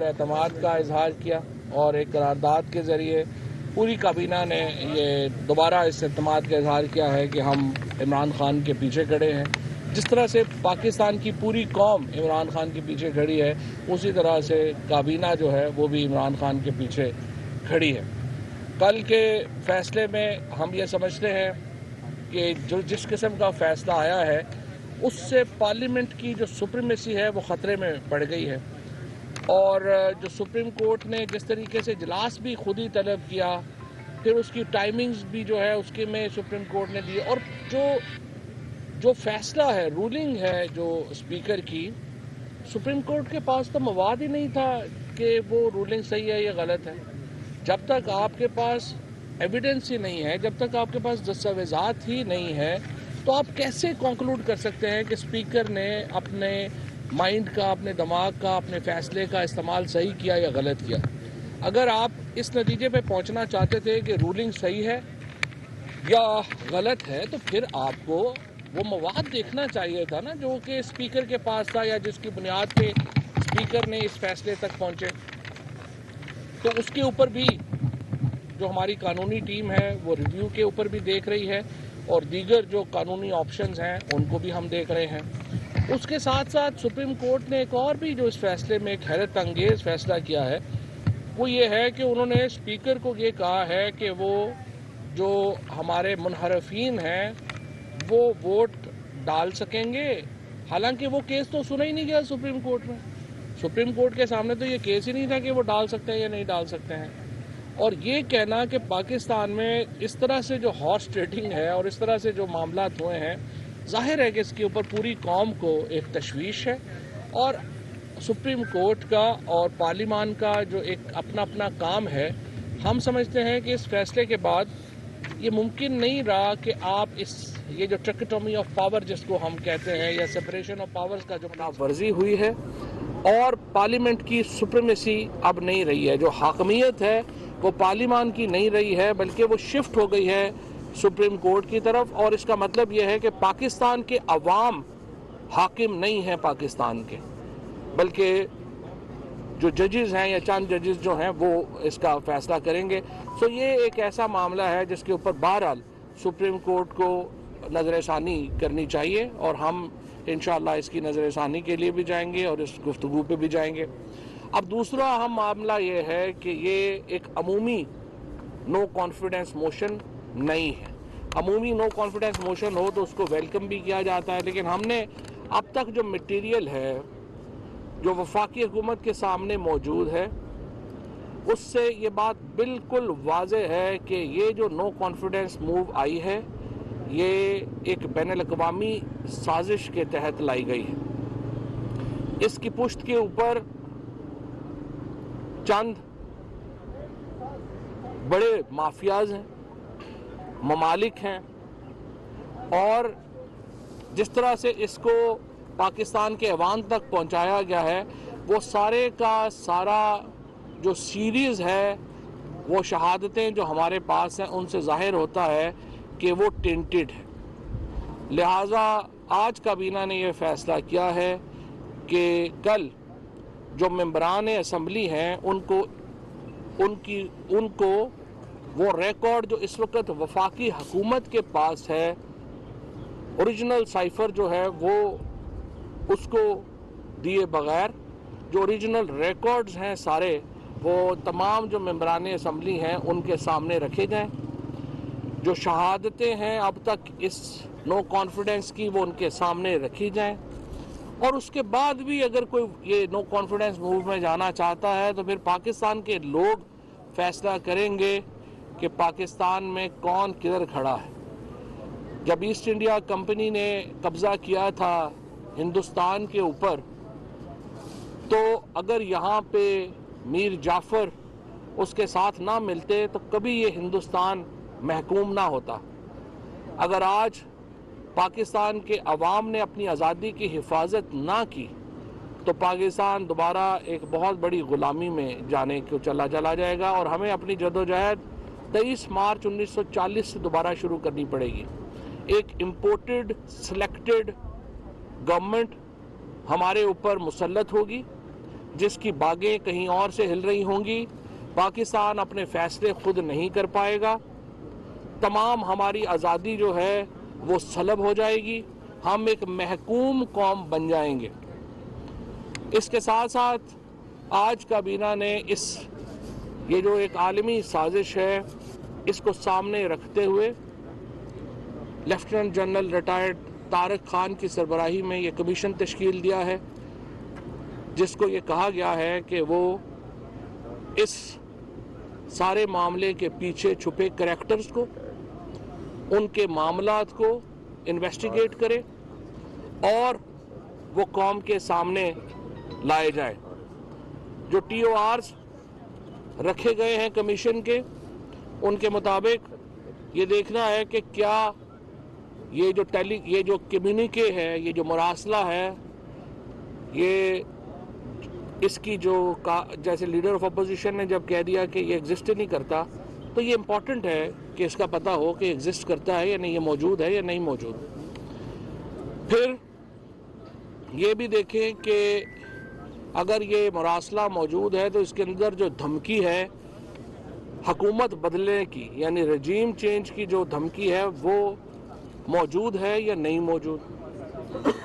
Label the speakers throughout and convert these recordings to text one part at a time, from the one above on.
Speaker 1: اور اعتماد کا اظہار کیا اور ایک قرارداد کے ذریعے پوری کابینہ نے یہ دوبارہ اس اعتماد کا اظہار کیا ہے کہ ہم عمران خان کے پیچھے کھڑے ہیں. جس طرح سے پاکستان کی پوری قوم عمران خان کے پیچھے کھڑی ہے اسی طرح سے کابینہ جو ہے وہ بھی عمران خان کے پیچھے کھڑی ہے. کل کے فیصلے میں ہم یہ سمجھتے ہیں کہ جس قسم کا فیصلہ آیا ہے اس سے پارلیمنٹ کی جو سپریمیسی ہے وہ خطرے میں پڑ گئی ہے اور جو سپریم کورٹ نے جس طریقے سے اجلاس بھی خود ہی طلب کیا پھر اس کی ٹائمنگز بھی جو ہے اس کے میں سپریم کورٹ نے دی اور جو فیصلہ ہے رولنگ ہے جو اسپیکر کی سپریم کورٹ کے پاس تو مواد ہی نہیں تھا کہ وہ رولنگ صحیح ہے یا غلط ہے. جب تک آپ کے پاس ایویڈنس ہی نہیں ہے جب تک آپ کے پاس دستاویزات ہی نہیں ہے تو آپ کیسے کنکلوڈ کر سکتے ہیں کہ اسپیکر نے اپنے مائنڈ کا اپنے دماغ کا اپنے فیصلے کا استعمال صحیح کیا یا غلط کیا. اگر آپ اس نتیجے پہ پہنچنا چاہتے تھے کہ رولنگ صحیح ہے یا غلط ہے تو پھر آپ کو وہ مواد دیکھنا چاہیے تھا نا جو کہ اسپیکر کے پاس تھا یا جس کی بنیاد پہ اسپیکر نے اس فیصلے تک پہنچے. تو اس کے اوپر بھی جو ہماری قانونی ٹیم ہے وہ ریویو کے اوپر بھی دیکھ رہی ہے اور دیگر جو قانونی آپشنز ہیں ان کو بھی ہم دیکھ رہے ہیں. اس کے ساتھ ساتھ سپریم کورٹ نے ایک اور بھی جو اس فیصلے میں ایک حیرت انگیز فیصلہ کیا ہے وہ یہ ہے کہ انہوں نے اسپیکر کو یہ کہا ہے کہ وہ جو ہمارے منحرفین ہیں وہ ووٹ ڈال سکیں گے. حالانکہ وہ کیس تو سنا ہی نہیں گیا سپریم کورٹ میں. سپریم کورٹ کے سامنے تو یہ کیس ہی نہیں تھا کہ وہ ڈال سکتے ہیں یا نہیں ڈال سکتے ہیں. اور یہ کہنا کہ پاکستان میں اس طرح سے جو ہارس ٹریڈنگ ہے اور اس طرح سے جو معاملات ہوئے ہیں ظاہر ہے کہ اس کے اوپر پوری قوم کو ایک تشویش ہے اور سپریم کورٹ کا اور پارلیمان کا جو ایک اپنا اپنا کام ہے. ہم سمجھتے ہیں کہ اس فیصلے کے بعد یہ ممکن نہیں رہا کہ آپ یہ جو ٹریکٹومی آف پاور جس کو ہم کہتے ہیں یا سپریشن آف پاورز کا جو خلاف ورزی ہوئی ہے اور پارلیمنٹ کی سپریمیسی اب نہیں رہی ہے. جو حاکمیت ہے وہ پارلیمان کی نہیں رہی ہے بلکہ وہ شفٹ ہو گئی ہے سپریم کورٹ کی طرف. اور اس کا مطلب یہ ہے کہ پاکستان کے عوام حاکم نہیں ہیں پاکستان کے بلکہ جو ججز ہیں یا چند ججز جو ہیں وہ اس کا فیصلہ کریں گے. سو یہ ایک ایسا معاملہ ہے جس کے اوپر بہرحال سپریم کورٹ کو نظر ثانی کرنی چاہیے اور ہم انشاءاللہ اس کی نظر ثانی کے لیے بھی جائیں گے اور اس گفتگو پہ بھی جائیں گے. اب دوسرا اہم معاملہ یہ ہے کہ یہ ایک عمومی نو کانفیڈنس موشن نہیں ہے. عمومی نو کانفیڈنس موشن ہو تو اس کو ویلکم بھی کیا جاتا ہے لیکن ہم نے اب تک جو مٹیریل ہے جو وفاقی حکومت کے سامنے موجود ہے اس سے یہ بات بالکل واضح ہے کہ یہ جو نو کانفیڈنس موو آئی ہے یہ ایک بین الاقوامی سازش کے تحت لائی گئی ہے. اس کی پشت کے اوپر چند بڑے مافیاز ہیں ممالک ہیں اور جس طرح سے اس کو پاکستان کے عوام تک پہنچایا گیا ہے وہ سارے کا سارا جو سیریز ہے وہ شہادتیں جو ہمارے پاس ہیں ان سے ظاہر ہوتا ہے کہ وہ ٹینٹڈ ہے. لہٰذا آج کابینہ نے یہ فیصلہ کیا ہے کہ کل جو ممبران اسمبلی ہیں ان کو وہ ریکارڈ جو اس وقت وفاقی حکومت کے پاس ہے اوریجنل سائفر جو ہے وہ اس کو دیے بغیر جو اوریجنل ریکارڈز ہیں سارے وہ تمام جو ممبران اسمبلی ہیں ان کے سامنے رکھے جائیں. جو شہادتیں ہیں اب تک اس نو کانفیڈنس کی وہ ان کے سامنے رکھی جائیں اور اس کے بعد بھی اگر کوئی یہ نو کانفیڈنس موو میں جانا چاہتا ہے تو پھر پاکستان کے لوگ فیصلہ کریں گے کہ پاکستان میں کون کدھر کھڑا ہے. جب ایسٹ انڈیا کمپنی نے قبضہ کیا تھا ہندوستان کے اوپر تو اگر یہاں پہ میر جعفر اس کے ساتھ نہ ملتے تو کبھی یہ ہندوستان محکوم نہ ہوتا. اگر آج پاکستان کے عوام نے اپنی آزادی کی حفاظت نہ کی تو پاکستان دوبارہ ایک بہت بڑی غلامی میں جانے کو چلا جائے گا اور ہمیں اپنی جدوجہد 23 مارچ 1940 سے دوبارہ شروع کرنی پڑے گی. ایک امپورٹڈ سلیکٹڈ گورنمنٹ ہمارے اوپر مسلط ہوگی جس کی باغیں کہیں اور سے ہل رہی ہوں گی. پاکستان اپنے فیصلے خود نہیں کر پائے گا. تمام ہماری آزادی جو ہے وہ سلب ہو جائے گی. ہم ایک محکوم قوم بن جائیں گے. اس کے ساتھ ساتھ آج کابینہ نے یہ جو ایک عالمی سازش ہے اس کو سامنے رکھتے ہوئے lieutenant general retired Tariq Khan کی سربراہی میں یہ کمیشن تشکیل دیا ہے، جس کو یہ کہا گیا ہے کہ وہ اس سارے معاملے کے پیچھے چھپے کریکٹرز کو، ان کے معاملات کو انویسٹیگیٹ کرے اور وہ قوم کے سامنے لائے جائے. جو ٹی او آرز رکھے گئے ہیں کمیشن کے، ان کے مطابق یہ دیکھنا ہے کہ کیا یہ جو کمیونیکے ہے، یہ جو مراسلہ ہے، یہ اس کی جیسے لیڈر آف اپوزیشن نے جب کہہ دیا کہ یہ ایگزسٹ نہیں کرتا، تو یہ امپورٹنٹ ہے کہ اس کا پتہ ہو کہ ایگزسٹ کرتا ہے یا نہیں، یہ موجود ہے یا نہیں موجود. پھر یہ بھی دیکھیں کہ اگر یہ مراسلہ موجود ہے تو اس کے اندر جو دھمکی ہے حکومت بدلنے کی، یعنی رجیم چینج کی جو دھمکی ہے، وہ موجود ہے یا نہیں موجود.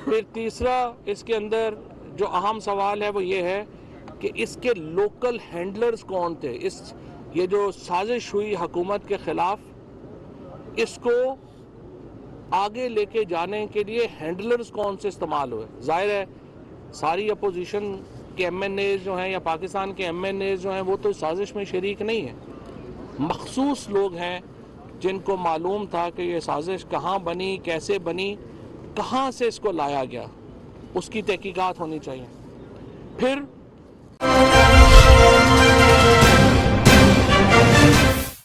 Speaker 1: پھر تیسرا اس کے اندر جو اہم سوال ہے وہ یہ ہے کہ اس کے لوکل ہینڈلرز کون تھے. یہ جو سازش ہوئی حکومت کے خلاف، اس کو آگے لے کے جانے کے لیے ہینڈلرز کون سے استعمال ہوئے. ظاہر ہے ساری اپوزیشن کے ایم این ایز جو ہیں یا پاکستان کے ایم این ایز جو ہیں وہ تو سازش میں شریک نہیں ہیں. مخصوص لوگ ہیں جن کو معلوم تھا کہ یہ سازش کہاں بنی، کیسے بنی، کہاں سے اس کو لایا گیا، اس کی تحقیقات ہونی چاہیے. پھر